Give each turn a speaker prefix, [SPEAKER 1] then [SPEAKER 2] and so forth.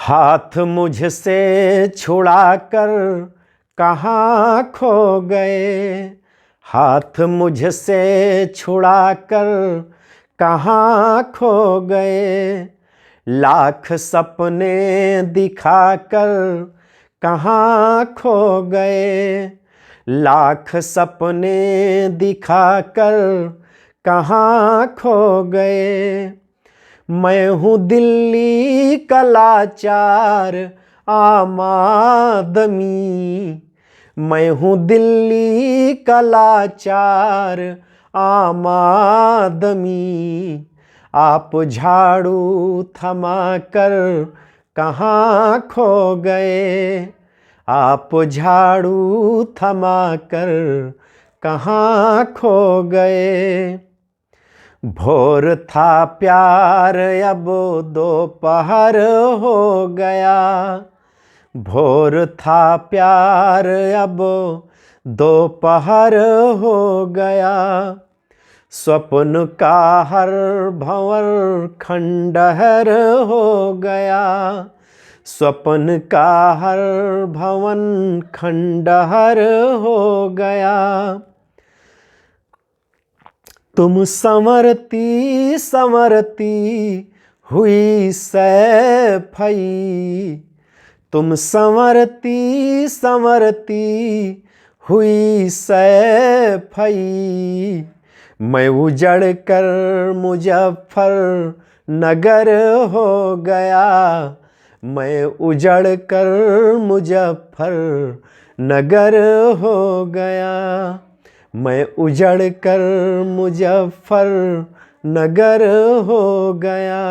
[SPEAKER 1] हाथ मुझसे छुड़ाकर कहाँ खो गए, हाथ मुझसे छुड़ाकर कहाँ खो गए, लाख सपने दिखाकर कहाँ खो गए, लाख सपने दिखाकर कहाँ खो गए। मैं हूँ दिल्ली का लाचार आम आदमी, मैं हूँ दिल्ली का लाचार आम आदमी। आप झाड़ू थमा कर कहाँ खो गए, आप झाड़ू थमा कर कहाँ खो गए। भोर था प्यार अब दोपहर हो गया, भोर था प्यार अब दोपहर हो गया। स्वप्न का हर भंवर खंडहर हो गया, स्वप्न का हर भवन खंडहर हो गया। तुम संवरती संवरती हुई सैफई, तुम संवरती संवरती हुई सैफई। मैं उजड़ कर मुजफ्फर नगर हो गया, मैं उजड़ कर मुजफ्फर नगर हो गया, मैं उजड़ कर मुजफ्फर नगर हो गया।